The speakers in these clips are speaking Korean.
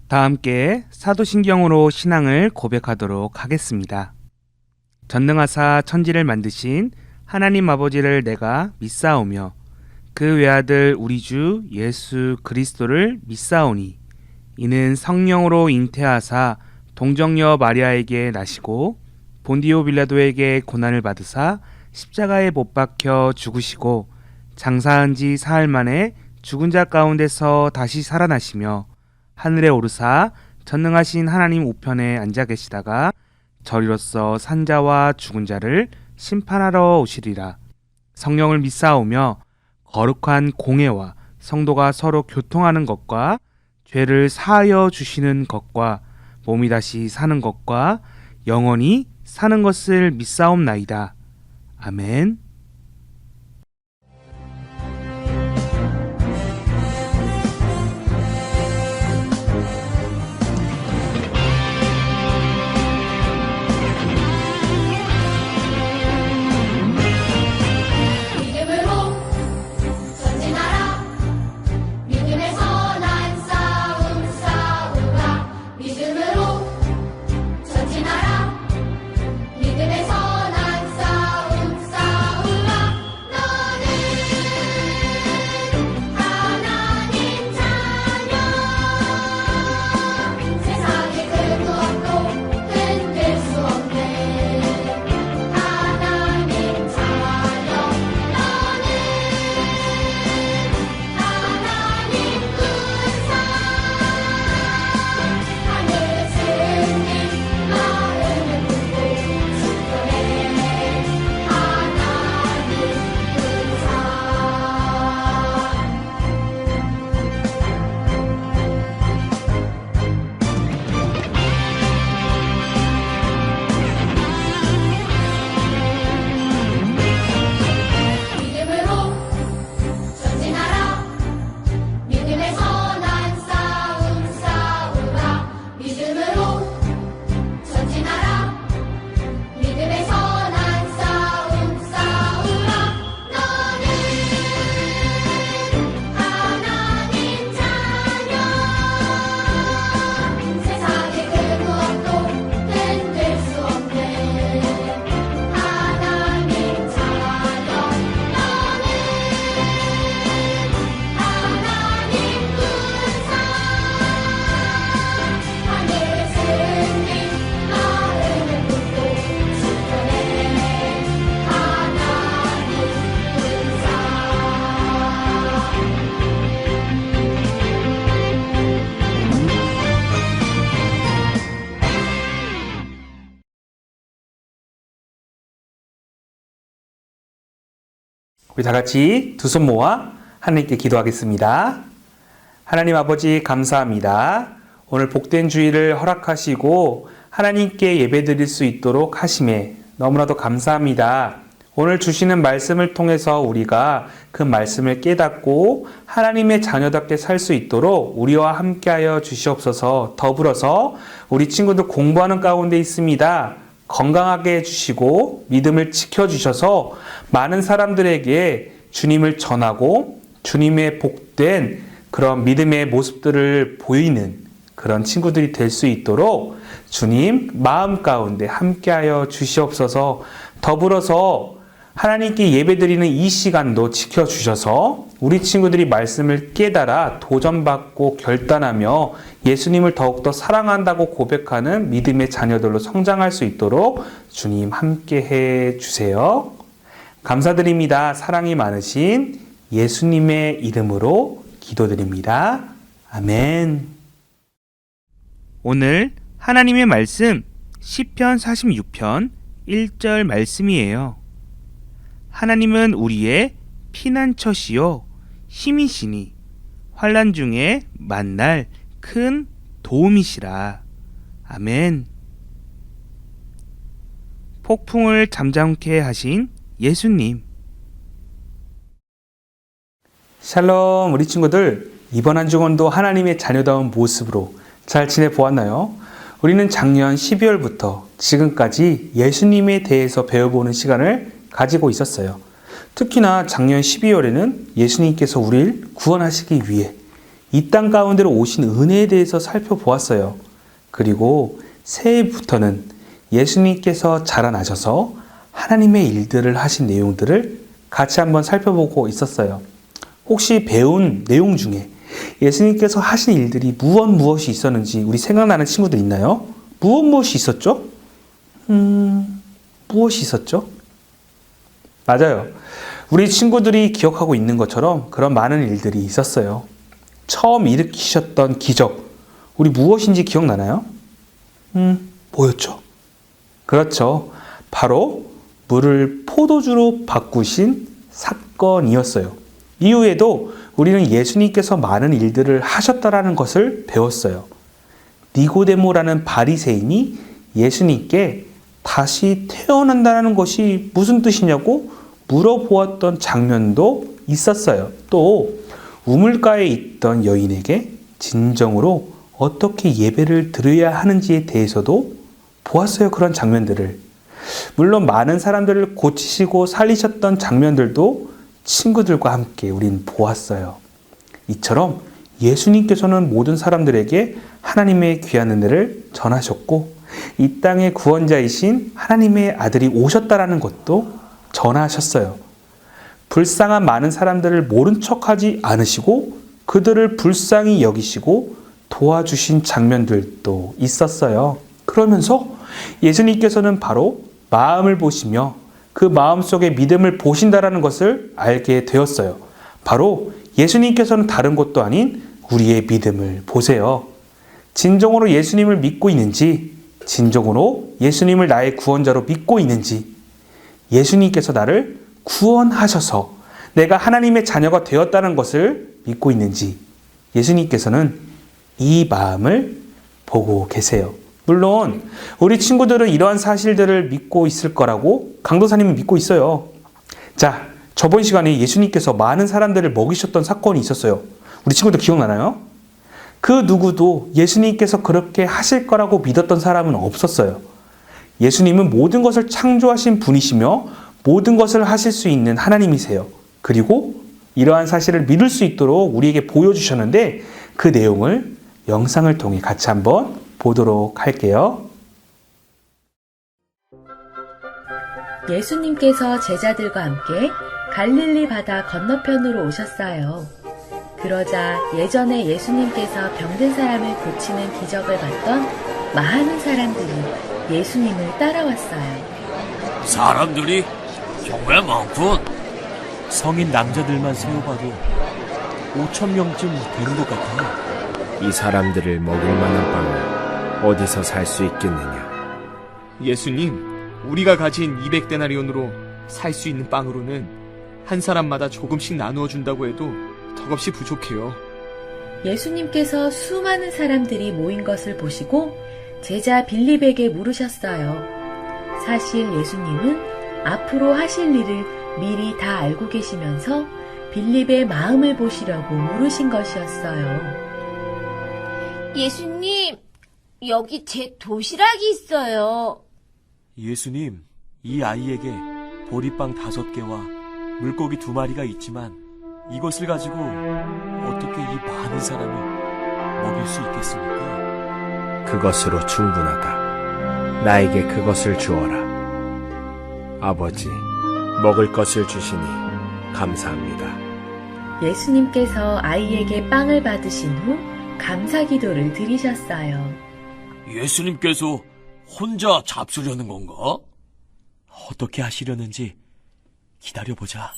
다 함께 사도신경으로 신앙을 고백하도록 하겠습니다. 전능하사 천지를 만드신 하나님 아버지를 내가 믿사오며 그 외아들 우리 주 예수 그리스도를 믿사오니 이는 성령으로 잉태하사 동정녀 마리아에게 나시고 본디오 빌라도에게 고난을 받으사 십자가에 못 박혀 죽으시고 장사한 지 사흘 만에 죽은 자 가운데서 다시 살아나시며 하늘에 오르사 전능하신 하나님 우편에 앉아 계시다가 저리로서 산자와 죽은 자를 심판하러 오시리라. 성령을 믿사오며 거룩한 공회와 성도가 서로 교통하는 것과 죄를 사하여 주시는 것과 몸이 다시 사는 것과 영원히 사는 것을 믿사옵나이다. 아멘. 우리 다 같이 두 손 모아 하나님께 기도하겠습니다. 하나님 아버지 감사합니다. 오늘 복된 주일을 허락하시고 하나님께 예배드릴 수 있도록 하심에 너무나도 감사합니다. 오늘 주시는 말씀을 통해서 우리가 그 말씀을 깨닫고 하나님의 자녀답게 살 수 있도록 우리와 함께하여 주시옵소서. 더불어서 우리 친구들 공부하는 가운데 있습니다. 건강하게 해주시고 믿음을 지켜주셔서 많은 사람들에게 주님을 전하고 주님의 복된 그런 믿음의 모습들을 보이는 그런 친구들이 될 수 있도록 주님 마음 가운데 함께하여 주시옵소서. 더불어서 하나님께 예배드리는 이 시간도 지켜주셔서 우리 친구들이 말씀을 깨달아 도전받고 결단하며 예수님을 더욱더 사랑한다고 고백하는 믿음의 자녀들로 성장할 수 있도록 주님 함께해 주세요. 감사드립니다. 사랑이 많으신 예수님의 이름으로 기도드립니다. 아멘. 오늘 하나님의 말씀 시편 46편 1절 말씀이에요. 하나님은 우리의 피난처시요 힘이시니 환난 중에 만날 큰 도움이시라. 아멘. 폭풍을 잠잠케 하신 예수님. 샬롬 우리 친구들, 이번 한 주간도 하나님의 자녀다운 모습으로 잘 지내보았나요? 우리는 작년 12월부터 지금까지 예수님에 대해서 배워보는 시간을 가지고 있었어요. 특히나 작년 12월에는 예수님께서 우리를 구원하시기 위해 이 땅 가운데로 오신 은혜에 대해서 살펴보았어요. 그리고 새해부터는 예수님께서 자라나셔서 하나님의 일들을 하신 내용들을 같이 한번 살펴보고 있었어요. 혹시 배운 내용 중에 예수님께서 하신 일들이 무엇이 있었는지 우리 생각나는 친구들 있나요? 무엇이 있었죠? 무엇이 있었죠? 맞아요. 우리 친구들이 기억하고 있는 것처럼 그런 많은 일들이 있었어요. 처음 일으키셨던 기적, 우리 무엇인지 기억나나요? 뭐였죠? 그렇죠. 바로 물을 포도주로 바꾸신 사건이었어요. 이후에도 우리는 예수님께서 많은 일들을 하셨다라는 것을 배웠어요. 니고데모라는 바리새인이 예수님께 다시 태어난다는 것이 무슨 뜻이냐고 물어보았던 장면도 있었어요. 또 우물가에 있던 여인에게 진정으로 어떻게 예배를 드려야 하는지에 대해서도 보았어요. 그런 장면들을. 물론 많은 사람들을 고치시고 살리셨던 장면들도 친구들과 함께 우린 보았어요. 이처럼 예수님께서는 모든 사람들에게 하나님의 귀한 은혜를 전하셨고 이 땅의 구원자이신 하나님의 아들이 오셨다라는 것도 전하셨어요. 불쌍한 많은 사람들을 모른 척하지 않으시고 그들을 불쌍히 여기시고 도와주신 장면들도 있었어요. 그러면서 예수님께서는 바로 마음을 보시며 그 마음속의 믿음을 보신다라는 것을 알게 되었어요. 바로 예수님께서는 다른 것도 아닌 우리의 믿음을 보세요. 진정으로 예수님을 믿고 있는지, 진정으로 예수님을 나의 구원자로 믿고 있는지, 예수님께서 나를 구원하셔서 내가 하나님의 자녀가 되었다는 것을 믿고 있는지 예수님께서는 이 마음을 보고 계세요. 물론 우리 친구들은 이러한 사실들을 믿고 있을 거라고 강도사님은 믿고 있어요. 자, 저번 시간에 예수님께서 많은 사람들을 먹이셨던 사건이 있었어요. 우리 친구들 기억나나요? 그 누구도 예수님께서 그렇게 하실 거라고 믿었던 사람은 없었어요. 예수님은 모든 것을 창조하신 분이시며 모든 것을 하실 수 있는 하나님이세요. 그리고 이러한 사실을 믿을 수 있도록 우리에게 보여주셨는데 그 내용을 영상을 통해 같이 한번 보도록 할게요. 예수님께서 제자들과 함께 갈릴리 바다 건너편으로 오셨어요. 그러자 예전에 예수님께서 병든 사람을 고치는 기적을 봤던 많은 사람들이 예수님을 따라왔어요. 사람들이 정말 많군. 성인 남자들만 세어봐도 5,000명쯤 되는 것 같아요. 이 사람들을 먹일 만한 빵을 어디서 살 수 있겠느냐? 예수님, 우리가 가진 200데나리온으로 살 수 있는 빵으로는 한 사람마다 조금씩 나누어 준다고 해도 턱없이 부족해요. 예수님께서 수많은 사람들이 모인 것을 보시고 제자 빌립에게 물으셨어요. 사실 예수님은 앞으로 하실 일을 미리 다 알고 계시면서 빌립의 마음을 보시려고 물으신 것이었어요. 예수님, 여기 제 도시락이 있어요. 예수님, 이 아이에게 보리빵 5개와 물고기 2마리가 있지만 이것을 가지고 어떻게 이 많은 사람을 먹일 수 있겠습니까? 그것으로 충분하다. 나에게 그것을 주어라. 아버지, 먹을 것을 주시니 감사합니다. 예수님께서 아이에게 빵을 받으신 후 감사 기도를 드리셨어요. 예수님께서 혼자 잡수려는 건가? 어떻게 하시려는지 기다려보자.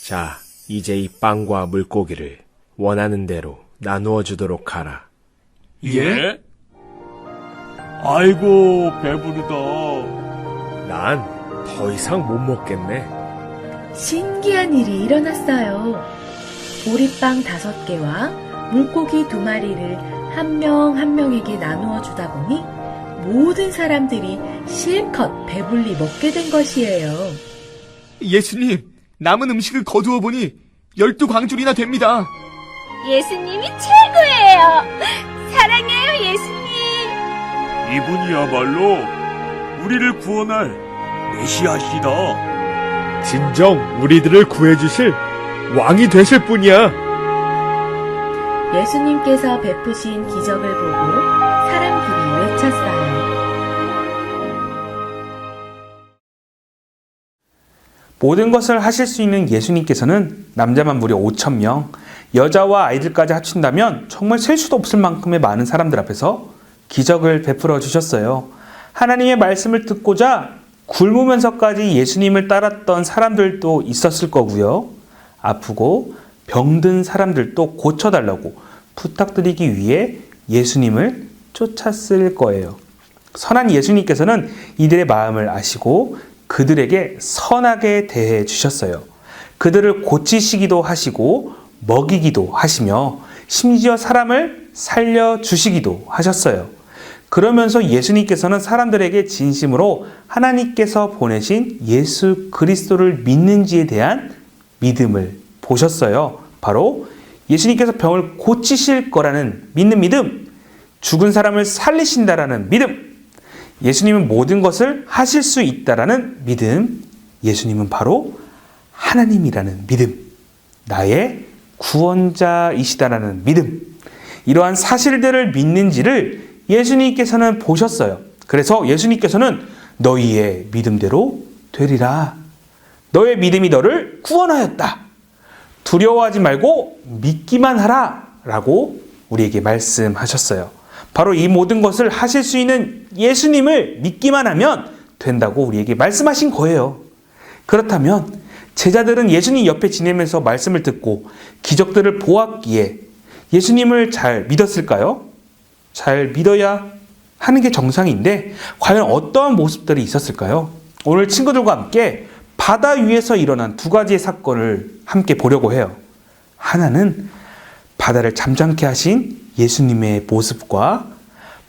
자, 이제 이 빵과 물고기를 원하는 대로 나누어 주도록 하라. 예? 아이고, 배부르다. 난 더 이상 못 먹겠네. 신기한 일이 일어났어요. 보리빵 5개와 물고기 2마리를 한 명 한 명에게 나누어 주다 보니 모든 사람들이 실컷 배불리 먹게 된 것이에요. 예수님, 남은 음식을 거두어 보니 12광줄이나 됩니다. 예수님이 최고예요. 사랑해요, 예수님. 이분이야말로 우리를 구원할 메시아시다. 진정 우리들을 구해주실 왕이 되실 분이야. 예수님께서 베푸신 기적을 보고 사람들이 외쳤어요. 모든 것을 하실 수 있는 예수님께서는 남자만 무려 5,000명, 여자와 아이들까지 합친다면 정말 셀 수도 없을 만큼의 많은 사람들 앞에서 기적을 베풀어 주셨어요. 하나님의 말씀을 듣고자 굶으면서까지 예수님을 따랐던 사람들도 있었을 거고요. 아프고 병든 사람들도 고쳐달라고 부탁드리기 위해 예수님을 쫓았을 거예요. 선한 예수님께서는 이들의 마음을 아시고 그들에게 선하게 대해 주셨어요. 그들을 고치시기도 하시고 먹이기도 하시며 심지어 사람을 살려주시기도 하셨어요. 그러면서 예수님께서는 사람들에게 진심으로 하나님께서 보내신 예수 그리스도를 믿는지에 대한 믿음을 보셨어요. 바로 예수님께서 병을 고치실 거라는 믿는 믿음, 죽은 사람을 살리신다라는 믿음, 예수님은 모든 것을 하실 수 있다라는 믿음, 예수님은 바로 하나님이라는 믿음, 나의 구원자이시다라는 믿음, 이러한 사실들을 믿는지를 예수님께서는 보셨어요. 그래서 예수님께서는 너희의 믿음대로 되리라. 너의 믿음이 너를 구원하였다. 두려워하지 말고 믿기만 하라. 라고 우리에게 말씀하셨어요. 바로 이 모든 것을 하실 수 있는 예수님을 믿기만 하면 된다고 우리에게 말씀하신 거예요. 그렇다면 제자들은 예수님 옆에 지내면서 말씀을 듣고 기적들을 보았기에 예수님을 잘 믿었을까요? 잘 믿어야 하는 게 정상인데 과연 어떠한 모습들이 있었을까요? 오늘 친구들과 함께 바다 위에서 일어난 두 가지의 사건을 함께 보려고 해요. 하나는 바다를 잠잠케 하신 예수님의 모습과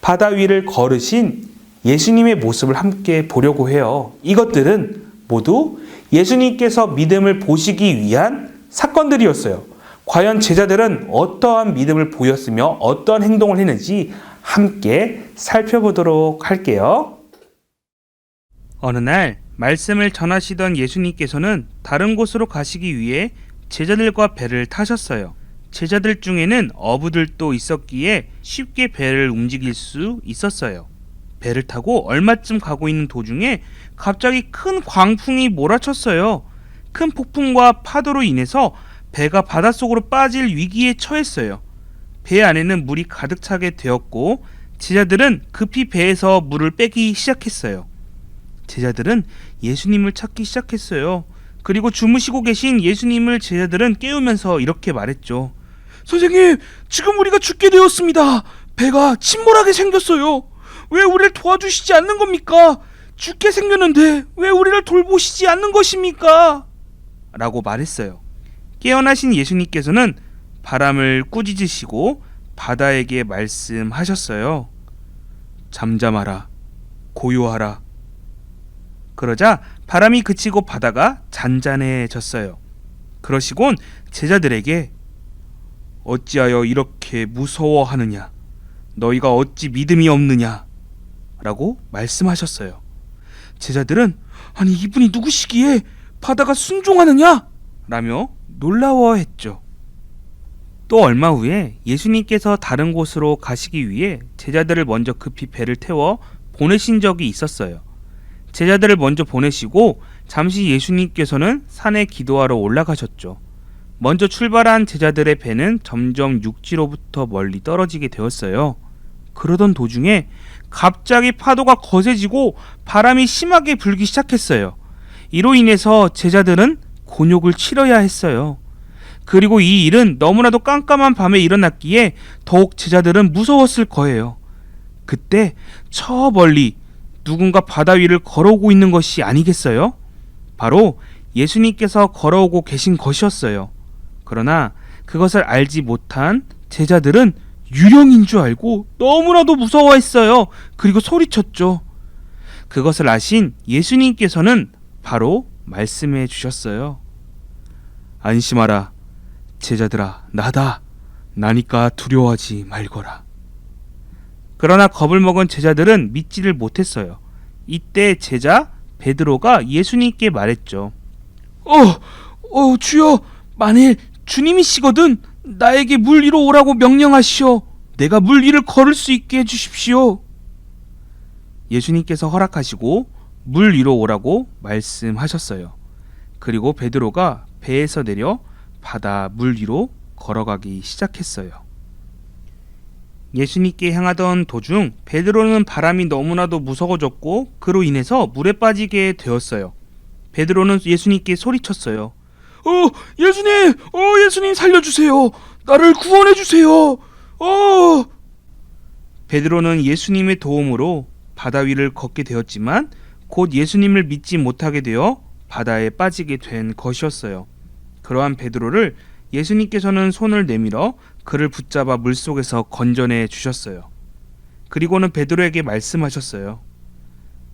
바다 위를 걸으신 예수님의 모습을 함께 보려고 해요. 이것들은 모두 예수님께서 믿음을 보시기 위한 사건들이었어요. 과연 제자들은 어떠한 믿음을 보였으며 어떠한 행동을 했는지 함께 살펴보도록 할게요. 어느 날 말씀을 전하시던 예수님께서는 다른 곳으로 가시기 위해 제자들과 배를 타셨어요. 제자들 중에는 어부들도 있었기에 쉽게 배를 움직일 수 있었어요. 배를 타고 얼마쯤 가고 있는 도중에 갑자기 큰 광풍이 몰아쳤어요. 큰 폭풍과 파도로 인해서 배가 바닷속으로 빠질 위기에 처했어요. 배 안에는 물이 가득 차게 되었고 제자들은 급히 배에서 물을 빼기 시작했어요. 제자들은 예수님을 찾기 시작했어요. 그리고 주무시고 계신 예수님을 제자들은 깨우면서 이렇게 말했죠. 선생님, 지금 우리가 죽게 되었습니다. 배가 침몰하게 생겼어요. 왜 우리를 도와주시지 않는 겁니까? 죽게 생겼는데 왜 우리를 돌보시지 않는 것입니까? 라고 말했어요. 깨어나신 예수님께서는 바람을 꾸짖으시고 바다에게 말씀하셨어요. 잠잠하라, 고요하라. 그러자 바람이 그치고 바다가 잔잔해졌어요. 그러시곤 제자들에게 어찌하여 이렇게 무서워하느냐? 너희가 어찌 믿음이 없느냐? 라고 말씀하셨어요. 제자들은 아니 이분이 누구시기에 바다가 순종하느냐? 라며 놀라워했죠. 또 얼마 후에 예수님께서 다른 곳으로 가시기 위해 제자들을 먼저 급히 배를 태워 보내신 적이 있었어요. 제자들을 먼저 보내시고 잠시 예수님께서는 산에 기도하러 올라가셨죠. 먼저 출발한 제자들의 배는 점점 육지로부터 멀리 떨어지게 되었어요. 그러던 도중에 갑자기 파도가 거세지고 바람이 심하게 불기 시작했어요. 이로 인해서 제자들은 곤욕을 치러야 했어요. 그리고 이 일은 너무나도 깜깜한 밤에 일어났기에 더욱 제자들은 무서웠을 거예요. 그때 저 멀리 누군가 바다 위를 걸어오고 있는 것이 아니겠어요? 바로 예수님께서 걸어오고 계신 것이었어요. 그러나 그것을 알지 못한 제자들은 유령인 줄 알고 너무나도 무서워했어요. 그리고 소리쳤죠. 그것을 아신 예수님께서는 바로 말씀해 주셨어요. 안심하라. 제자들아, 나다. 나니까 두려워하지 말거라. 그러나 겁을 먹은 제자들은 믿지를 못했어요. 이때 제자 베드로가 예수님께 말했죠. 주여, 만일 주님이시거든 나에게 물 위로 오라고 명령하시오. 내가 물 위를 걸을 수 있게 해주십시오. 예수님께서 허락하시고 물 위로 오라고 말씀하셨어요. 그리고 베드로가 배에서 내려 바다 물 위로 걸어가기 시작했어요. 예수님께 향하던 도중 베드로는 바람이 너무나도 무서워졌고 그로 인해서 물에 빠지게 되었어요. 베드로는 예수님께 소리쳤어요. 예수님 살려주세요. 나를 구원해주세요. 베드로는 예수님의 도움으로 바다 위를 걷게 되었지만 곧 예수님을 믿지 못하게 되어 바다에 빠지게 된 것이었어요. 그러한 베드로를 예수님께서는 손을 내밀어 그를 붙잡아 물속에서 건져내 주셨어요. 그리고는 베드로에게 말씀하셨어요.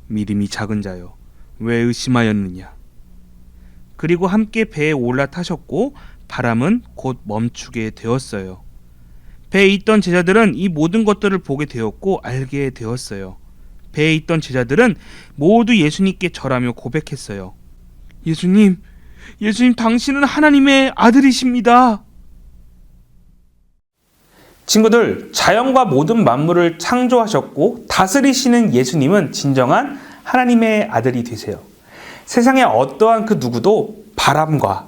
믿음이 작은 자여, 왜 의심하였느냐? 그리고 함께 배에 올라타셨고 바람은 곧 멈추게 되었어요. 배에 있던 제자들은 이 모든 것들을 보게 되었고 알게 되었어요. 배에 있던 제자들은 모두 예수님께 절하며 고백했어요. 예수님 당신은 하나님의 아들이십니다. 친구들, 자연과 모든 만물을 창조하셨고 다스리시는 예수님은 진정한 하나님의 아들이 되세요. 세상에 어떠한 그 누구도 바람과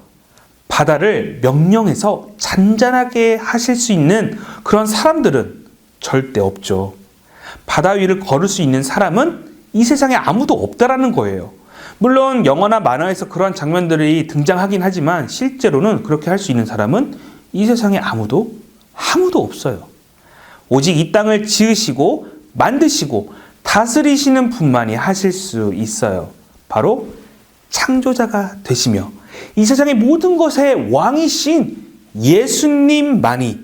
바다를 명령해서 잔잔하게 하실 수 있는 그런 사람들은 절대 없죠. 바다 위를 걸을 수 있는 사람은 이 세상에 아무도 없다라는 거예요. 물론 영화나 만화에서 그러한 장면들이 등장하긴 하지만 실제로는 그렇게 할 수 있는 사람은 이 세상에 아무도 없어요. 오직 이 땅을 지으시고 만드시고 다스리시는 분만이 하실 수 있어요. 바로 창조자가 되시며 이 세상의 모든 것의 왕이신 예수님만이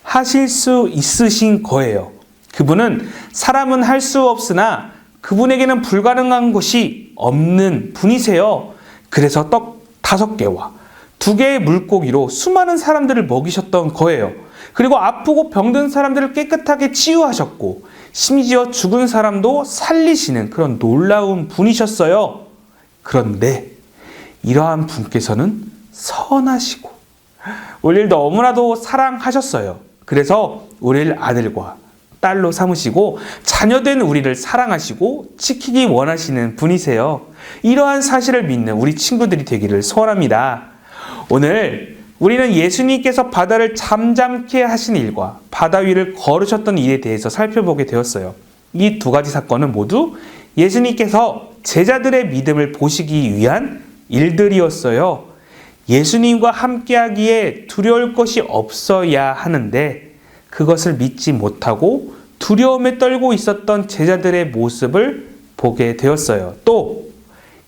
하실 수 있으신 거예요. 그분은 사람은 할 수 없으나 그분에게는 불가능한 것이 없는 분이세요. 그래서 떡 5개와 2개의 물고기로 수많은 사람들을 먹이셨던 거예요. 그리고 아프고 병든 사람들을 깨끗하게 치유하셨고 심지어 죽은 사람도 살리시는 그런 놀라운 분이셨어요. 그런데 이러한 분께서는 선하시고 우리를 너무나도 사랑하셨어요. 그래서 우리를 아들과 딸로 삼으시고 자녀된 우리를 사랑하시고 지키기 원하시는 분이세요. 이러한 사실을 믿는 우리 친구들이 되기를 소원합니다. 오늘 우리는 예수님께서 바다를 잠잠케 하신 일과 바다 위를 걸으셨던 일에 대해서 살펴보게 되었어요. 이 2가지 사건은 모두 예수님께서 제자들의 믿음을 보시기 위한 일들이었어요. 예수님과 함께하기에 두려울 것이 없어야 하는데 그것을 믿지 못하고 두려움에 떨고 있었던 제자들의 모습을 보게 되었어요. 또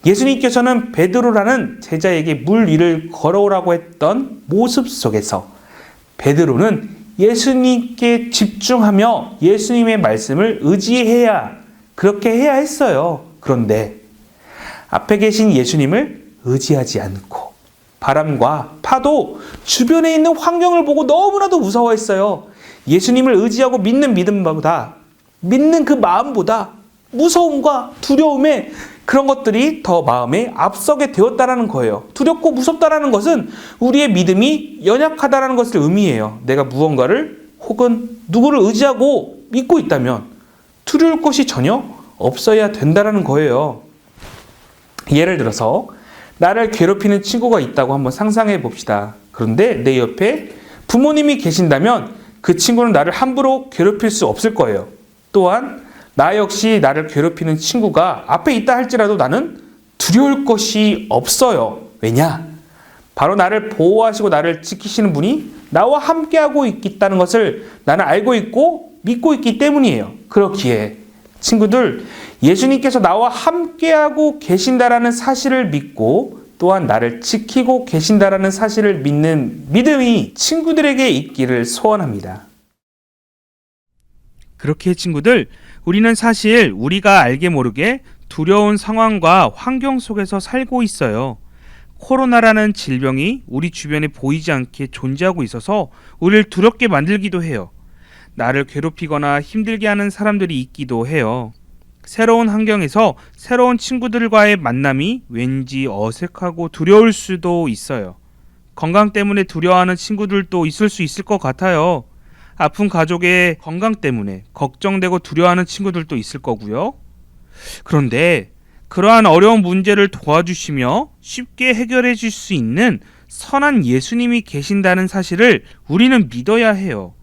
예수님께서는 베드로라는 제자에게 물 위를 걸어오라고 했던 모습 속에서 베드로는 예수님께 집중하며 예수님의 말씀을 의지해야 그렇게 해야 했어요. 그런데 앞에 계신 예수님을 의지하지 않고 바람과 파도, 주변에 있는 환경을 보고 너무나도 무서워했어요. 예수님을 의지하고 믿는 믿음보다, 믿는 그 마음보다 무서움과 두려움에 그런 것들이 더 마음에 앞서게 되었다라는 거예요. 두렵고 무섭다라는 것은 우리의 믿음이 연약하다라는 것을 의미해요. 내가 무언가를 혹은 누구를 의지하고 믿고 있다면 두려울 것이 전혀 없어야 된다라는 거예요. 예를 들어서 나를 괴롭히는 친구가 있다고 한번 상상해 봅시다. 그런데 내 옆에 부모님이 계신다면 그 친구는 나를 함부로 괴롭힐 수 없을 거예요. 또한 나 역시 나를 괴롭히는 친구가 앞에 있다 할지라도 나는 두려울 것이 없어요. 왜냐? 바로 나를 보호하시고 나를 지키시는 분이 나와 함께하고 있다는 것을 나는 알고 있고 믿고 있기 때문이에요. 그렇기에 친구들, 예수님께서 나와 함께하고 계신다라는 사실을 믿고 또한 나를 지키고 계신다라는 사실을 믿는 믿음이 친구들에게 있기를 소원합니다. 그렇게 친구들, 우리는 사실 우리가 알게 모르게 두려운 상황과 환경 속에서 살고 있어요. 코로나라는 질병이 우리 주변에 보이지 않게 존재하고 있어서 우리를 두렵게 만들기도 해요. 나를 괴롭히거나 힘들게 하는 사람들이 있기도 해요. 새로운 환경에서 새로운 친구들과의 만남이 왠지 어색하고 두려울 수도 있어요. 건강 때문에 두려워하는 친구들도 있을 수 있을 것 같아요. 아픈 가족의 건강 때문에 걱정되고 두려워하는 친구들도 있을 거고요. 그런데 그러한 어려운 문제를 도와주시며 쉽게 해결해 줄 수 있는 선한 예수님이 계신다는 사실을 우리는 믿어야 해요.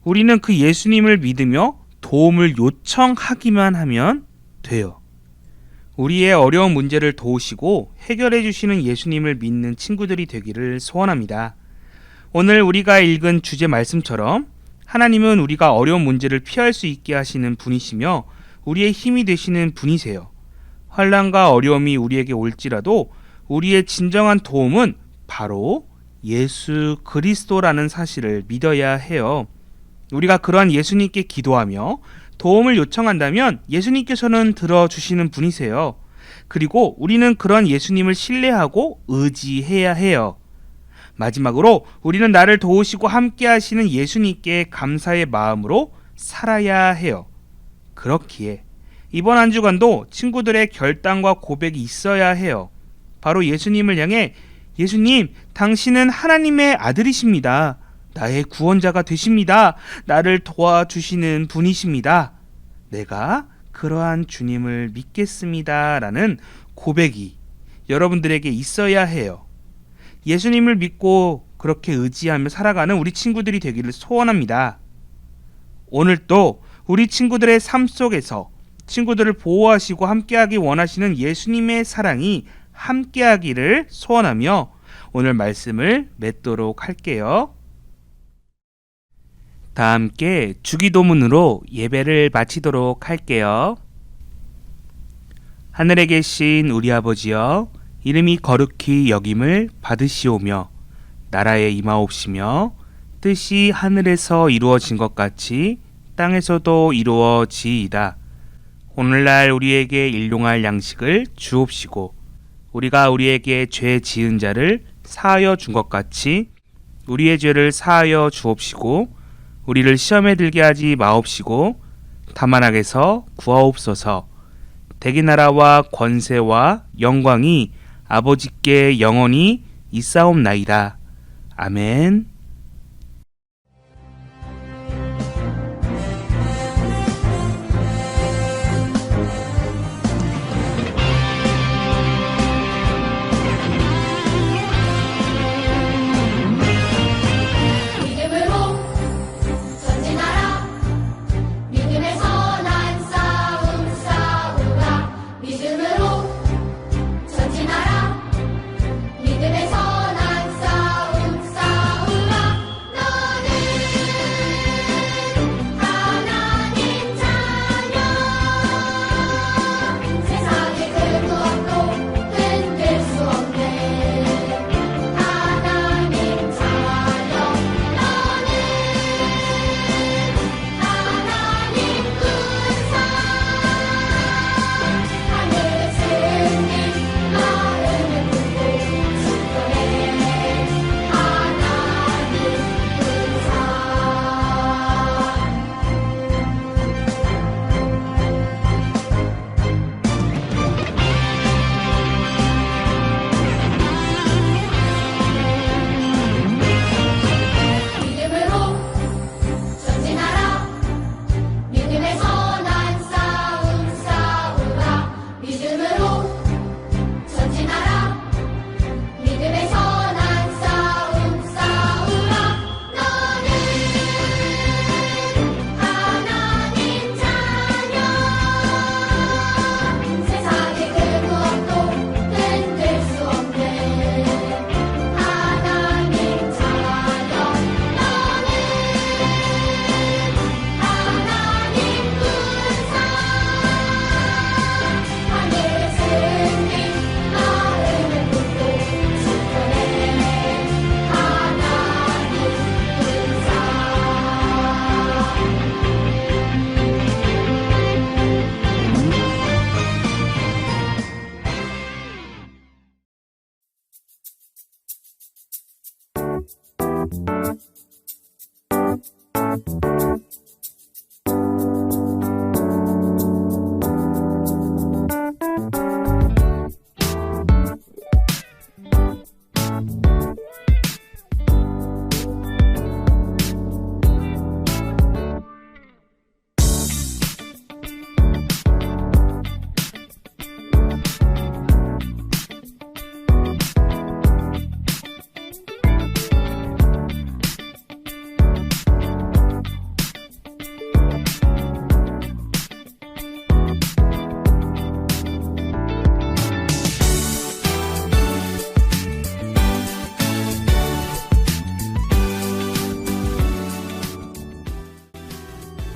우리는 그 예수님을 믿으며 도움을 요청하기만 하면 돼요. 우리의 어려운 문제를 도우시고 해결해 주시는 예수님을 믿는 친구들이 되기를 소원합니다. 오늘 우리가 읽은 주제 말씀처럼 하나님은 우리가 어려운 문제를 피할 수 있게 하시는 분이시며 우리의 힘이 되시는 분이세요. 환난과 어려움이 우리에게 올지라도 우리의 진정한 도움은 바로 예수 그리스도라는 사실을 믿어야 해요. 우리가 그러한 예수님께 기도하며 도움을 요청한다면 예수님께서는 들어주시는 분이세요. 그리고 우리는 그런 예수님을 신뢰하고 의지해야 해요. 마지막으로 우리는 나를 도우시고 함께 하시는 예수님께 감사의 마음으로 살아야 해요. 그렇기에 이번 한 주간도 친구들의 결단과 고백이 있어야 해요. 바로 예수님을 향해 예수님, 당신은 하나님의 아들이십니다. 나의 구원자가 되십니다. 나를 도와주시는 분이십니다. 내가 그러한 주님을 믿겠습니다. 라는 고백이 여러분들에게 있어야 해요. 예수님을 믿고 그렇게 의지하며 살아가는 우리 친구들이 되기를 소원합니다. 오늘 또 우리 친구들의 삶 속에서 친구들을 보호하시고 함께하기 원하시는 예수님의 사랑이 함께하기를 소원하며 오늘 말씀을 맺도록 할게요. 다 함께 주기도문으로 예배를 마치도록 할게요. 하늘에 계신 우리 아버지여, 이름이 거룩히 여김을 받으시오며 나라에 임하옵시며 뜻이 하늘에서 이루어진 것 같이 땅에서도 이루어지이다. 오늘날 우리에게 일용할 양식을 주옵시고 우리가 우리에게 죄 지은 자를 사하여 준 것 같이 우리의 죄를 사하여 주옵시고 우리를 시험에 들게 하지 마옵시고 다만 악에서 구하옵소서. 대기 나라와 권세와 영광이 아버지께 영원히 있사옵나이다. 아멘.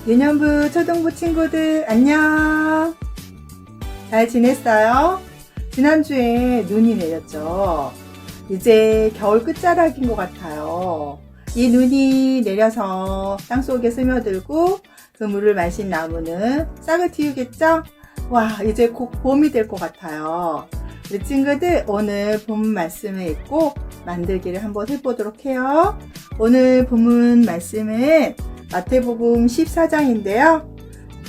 유년부 초등부 친구들 안녕. 잘 지냈어요? 지난주에 눈이 내렸죠. 이제 겨울 끝자락인 것 같아요. 이 눈이 내려서 땅속에 스며들고 그 물을 마신 나무는 싹을 틔우겠죠? 와, 이제 곧 봄이 될 것 같아요. 우리 친구들 오늘 봄 말씀을 읽고 만들기를 한번 해보도록 해요. 오늘 본문 말씀은 마태복음 14장인데요.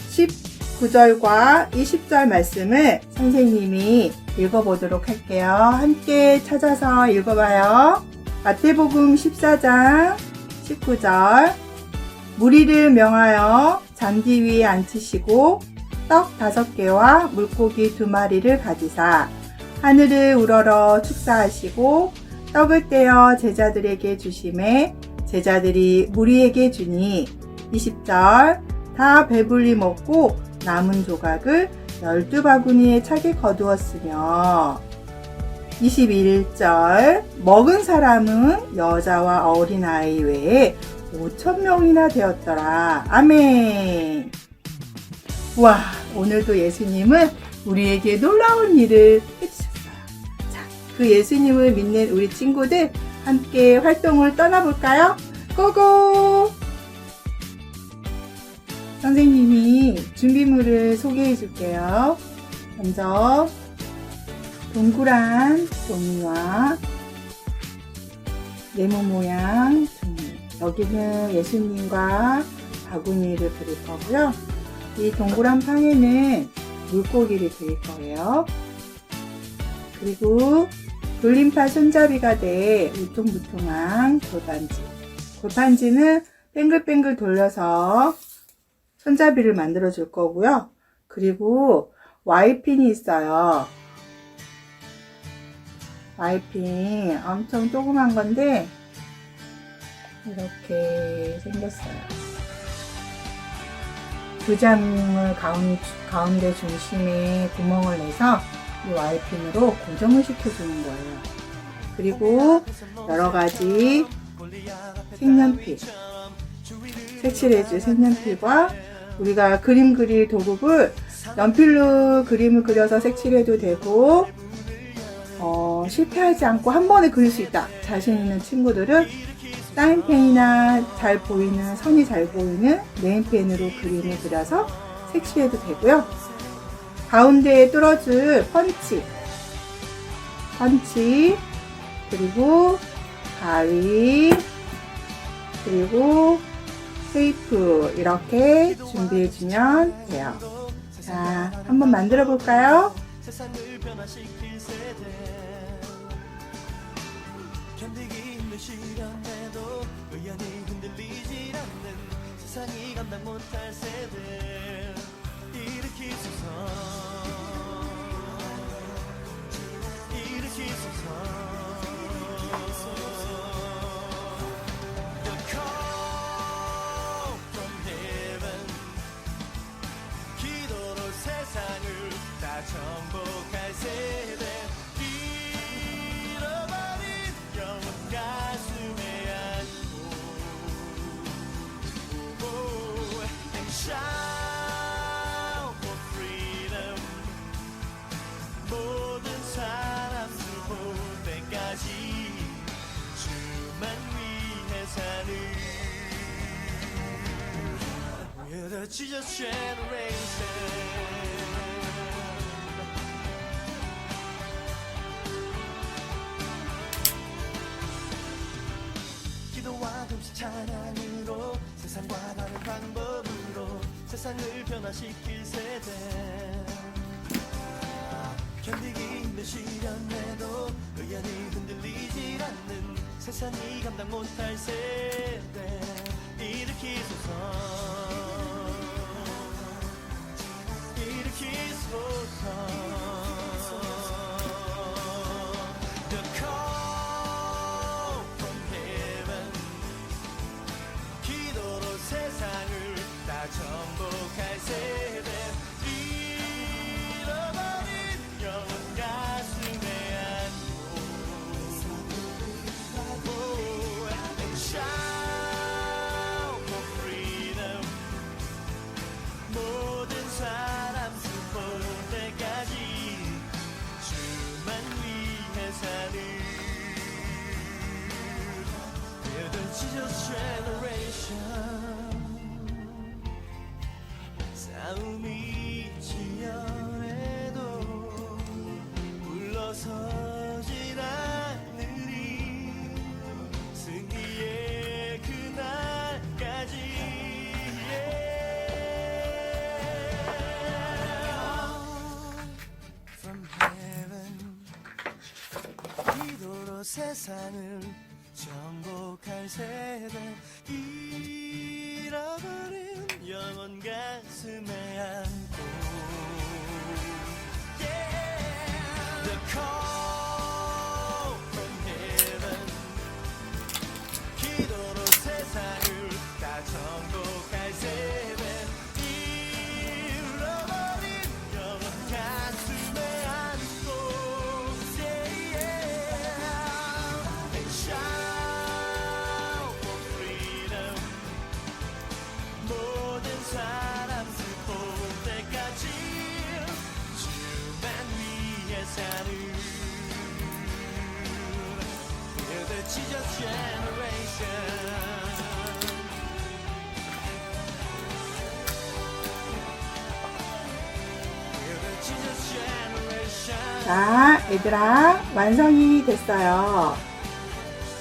19절과 20절 말씀을 선생님이 읽어보도록 할게요. 함께 찾아서 읽어봐요. 마태복음 14장 19절 무리를 명하여 잔디 위에 앉히시고 떡 5개와 물고기 2마리를 가지사 하늘을 우러러 축사하시고 떡을 떼어 제자들에게 주심에 제자들이 무리에게 주니 20절 다 배불리 먹고 남은 조각을 12바구니에 차게 거두었으며 21절 먹은 사람은 여자와 어린아이 외에 5,000명이나 되었더라. 아멘. 와, 오늘도 예수님은 우리에게 놀라운 일을 해주셨어요. 자, 그 예수님을 믿는 우리 친구들 함께 활동을 떠나볼까요? 고고! 선생님이 준비물을 소개해 줄게요. 먼저 동그란 종이와 네모 모양 종이. 여기는 예수님과 바구니를 그릴 거고요. 이 동그란 판에는 물고기를 그릴 거예요. 그리고 돌림판 손잡이가 돼 울퉁불퉁한 골반지. 골반지는 뱅글뱅글 돌려서 손잡이를 만들어 줄 거고요. 그리고 Y핀이 있어요. Y핀 엄청 조그만 건데 이렇게 생겼어요. 부장을 가운데 중심에 구멍을 내서 이 Y핀으로 고정을 시켜주는 거예요. 그리고 여러가지 색연필, 색칠해줄 색연필과 우리가 그림 그릴 도구를 연필로 그림을 그려서 색칠해도 되고 실패하지 않고 한 번에 그릴 수 있다 자신 있는 친구들은 사인펜이나 잘 보이는 선이 잘 보이는 네임펜으로 그림을 그려서 색칠해도 되고요. 가운데에 뚫어줄 펀치 그리고 가위 그리고 테이프 이렇게 준비해주면 돼요. 자, 한번 만들어 볼까요? 정복할 세대 잃어버린 영혼 가슴에 안고 And shout for freedom 모든 사람들 볼 때까지 주만 위해 사는 We're the Jesus generation 찬양으로 세상과 다른 방법으로 세상을 변화시킬 세대 견디기 힘든 시련에도 의연히 흔들리지 않는 세상이 감당 못할 세대 일으키소서 The call from heaven 기도로 세상을 다 정복할 세대 잃어버린 영혼 가슴에 안고 And shout 세상을 정복할 세대 잃어버린 영혼 가슴에 안고 The call from heaven 기도로 세상을 다 정복할 세대 잃어버린 영혼 가슴에 안고 And shout for freedom 모든 사람 슬픈 때까지 주만 위해 사는 We're the Jesus generation We're the Jesus generation 자, 얘들아, 완성이 됐어요.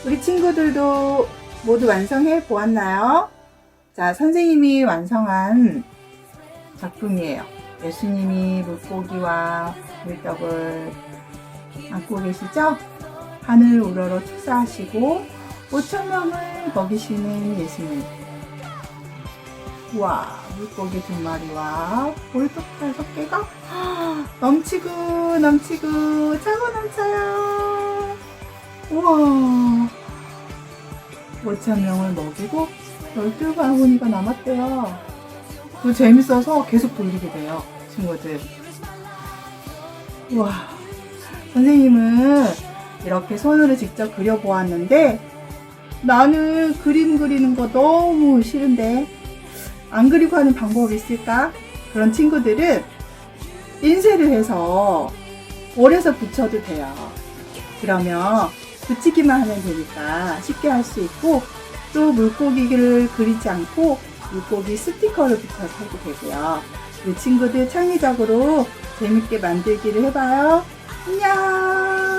우리 친구들도 모두 완성해 보았나요? 자, 선생님이 완성한 작품이에요. 예수님이 물고기와 물떡을 안고 계시죠? 하늘 우러러 축사하시고 5,000명을 먹이시는 예수님. 우와, 물고기 2마리와 볼떡 5개가 넘치고 넘치고 차고 넘쳐요. 우와, 5,000명을 먹이고 12바구니가 남았대요. 그거 재밌어서 계속 돌리게 돼요, 친구들. 우와, 선생님은 이렇게 손으로 직접 그려보았는데 나는 그림 그리는 거 너무 싫은데 안 그리고 하는 방법이 있을까? 그런 친구들은 인쇄를 해서 올해서 붙여도 돼요. 그러면 붙이기만 하면 되니까 쉽게 할 수 있고 또 물고기를 그리지 않고 물고기 스티커를 붙여서 해도 되고요. 우리 친구들 창의적으로 재밌게 만들기를 해봐요. 안녕.